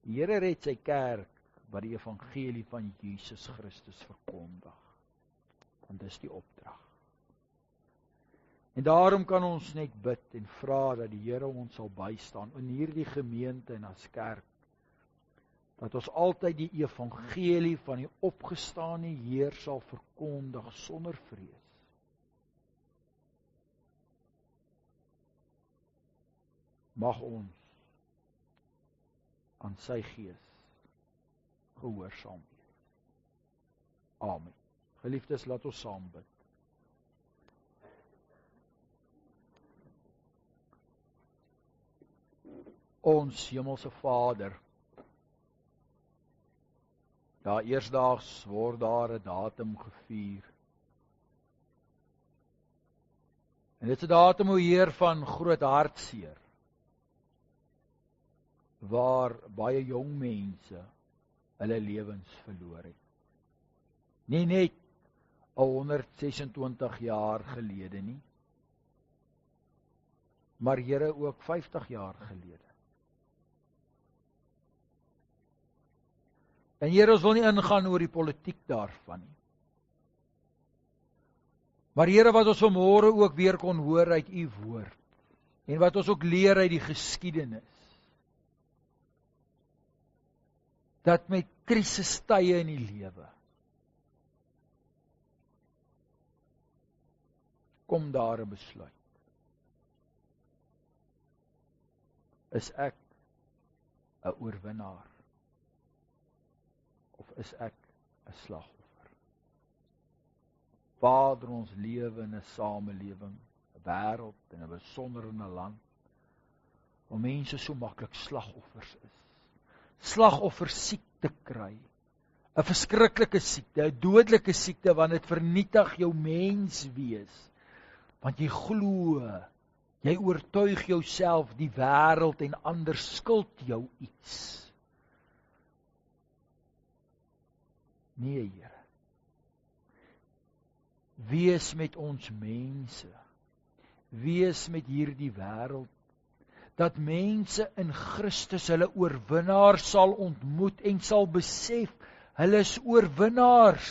Die Here red sy kerk wat die evangelie van Jesus Christus verkondig. Want dis die opdrag. En daarom kan ons net bid en vra dat die Here ons sal bystaan in hierdie gemeente en as kerk, dat ons altyd die evangelie van die opgestane Heer sal verkondig sonder vrees. Mag ons aan sy gees gehoorsaam wees. Amen. Geliefdes, laat ons saam bid. Ons hemelse Vader, ja, eersdaags word daar 'n datum gevier. En dit is 'n datum, o Heer, van groot hartseer, waar baie jong mense hulle lewens verloor het. Nie net 126 jaar gelede nie, maar Here ook 50 jaar gelede. En Here, ons wil nie ingaan oor die politiek daarvan nie. Maar Here, wat ons vanmôre ook weer kon hoor uit u woord, en wat ons ook leer uit die geskiedenis, dat met krisistye in die lewe, kom daar 'n besluit. Is ek 'n oorwinnaar? Of is ek 'n slagoffer? Vader, ons lewe in 'n samelewing, 'n wêreld en 'n besonder in 'n land, waar mense so maklik slagoffers is. Slagoffers siekte kry, 'n verskriklike siekte, 'n dodelike siekte, want dit vernietig jou menswees. Want jy glo, jy oortuig jouself, die wêreld en ander skuld jou iets. Nee, Here. Wees met ons mense. Wees met hierdie wêreld, dat mense in Christus hulle oorwinnaar sal ontmoet en sal besef, hulle is oorwinnaars.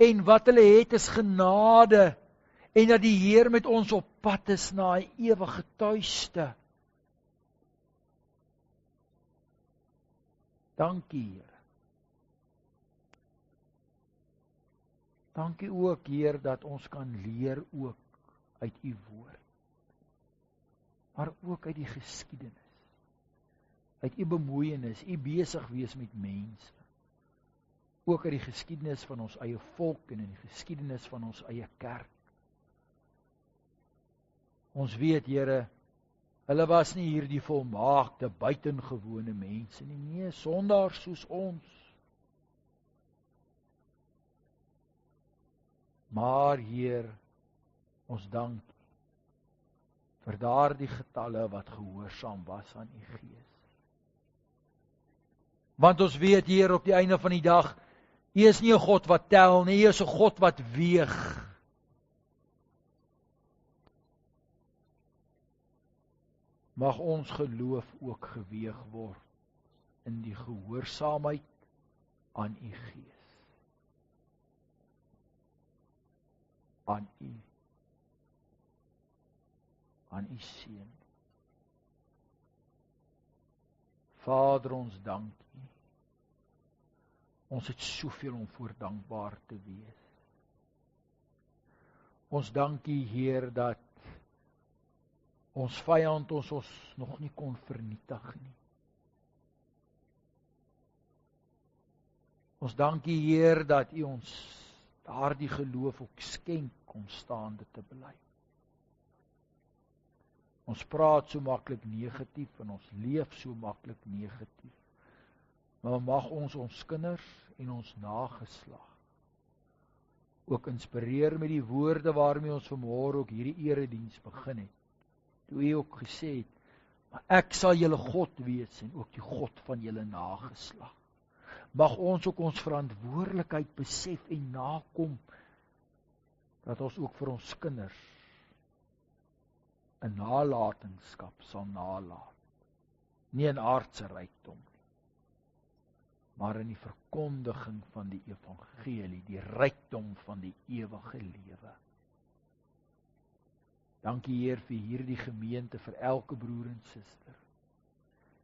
En wat hulle het is genade, en dat die Heer met ons op pad is na 'n ewige tuiste. Dankie, Heer. Dankie ook, Heer, dat ons kan leer ook uit u woord. Maar ook uit die geskiedenis. Uit u bemoeienis, u besig wees met mense. Ook uit die geskiedenis van ons eie volk en in die geskiedenis van ons eie kerk. Ons weet, Here, hulle was nie hierdie volmaakte, buitengewone mense nie, nee, sondaars soos ons. Maar, Heer, ons dank vir daardie getalle wat gehoorsaam was aan u Gees. Want ons weet, Heer, op die einde van die dag, u is nie 'n God wat tel nie, u is 'n God wat weeg. Mag ons geloof ook geweeg word in die gehoorsaamheid aan u Gees. Aan u Seun. Vader, ons dank u. Ons het soveel om voor dankbaar te wees. Ons dank u, Heer, dat ons vyand ons nog nie kon vernietig nie. Ons dank u, Heer, dat u ons daardie geloof ook skenk om staande te bly. Ons praat so maklik negatief en ons leef so maklik negatief. Maar mag ons kinders en ons nageslag ook inspireer met die woorde waarmee ons vanmôre ook hierdie erediens begin het. Toe U ook gesê het, maar ek sal julle God wees en ook die God van julle nageslag. Mag ons ook ons verantwoordelikheid besef en nakom, dat ons ook vir ons kinders 'n nalatenskap sal nalaat. Nie in aardse rykdom nie, maar in die verkondiging van die evangelie, die rykdom van die ewige lewe. Dankie Heer vir hierdie gemeente, vir elke broer en suster.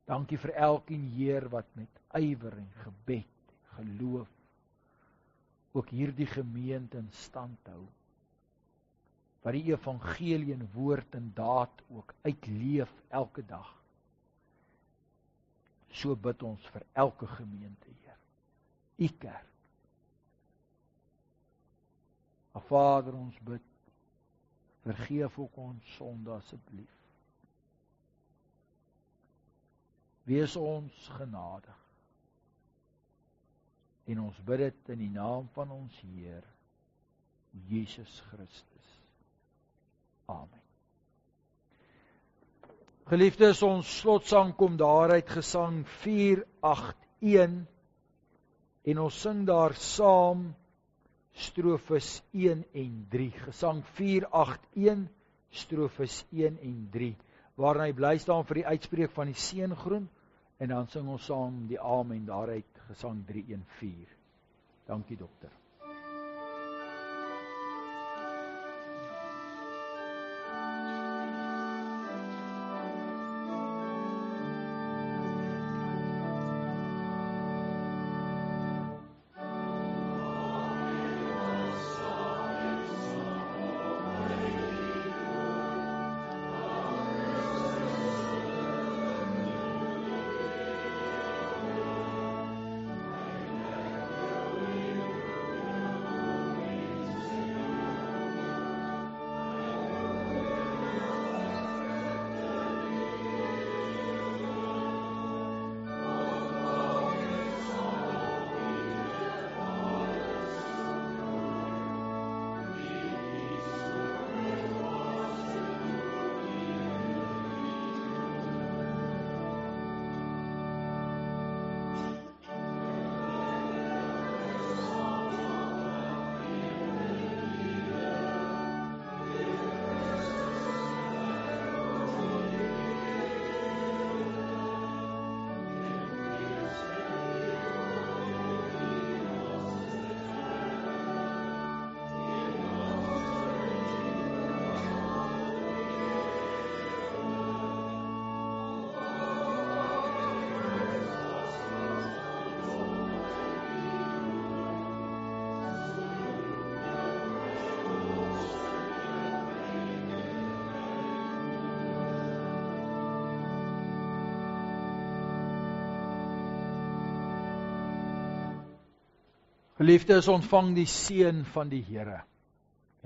Dankie vir elkeen Heer wat met ywer en gebed, geloof, ook hierdie gemeente in stand hou. Wat die evangelie in woord en daad ook uitleef elke dag. So bid ons vir elke gemeente, Heer. U kerk. Maar Vader, ons bid, vergeef ook ons sonde asseblief. Wees ons genadig. En ons bid dit in die naam van ons Heer, Jesus Christus. Amen. Geliefdes, ons slotsang kom daaruit gesang 481 en ons sing daar saam strofes 1 en 3. Gesang 481, strofes 1 en 3. Waarna hy bly staan vir die uitspreek van die seëngroen en dan sing ons saam die amen daaruit gesang 314. Dankie dokter. Geliefdes, ontvang die seën van die Here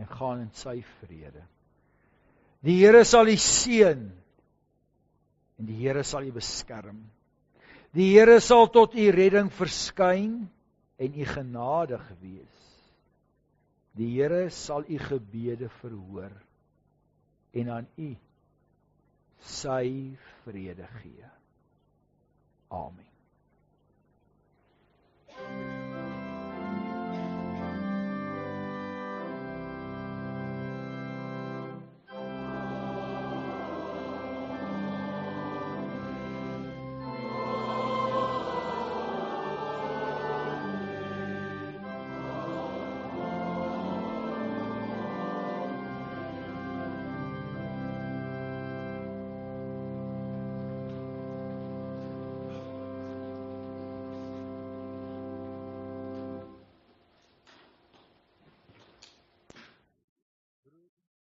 en gaan in sy vrede. Die Here sal u seën en die Here sal u beskerm. Die Here sal tot u redding verskyn en u genadig wees. Die Here sal u gebede verhoor en aan u sy vrede gee. Amen.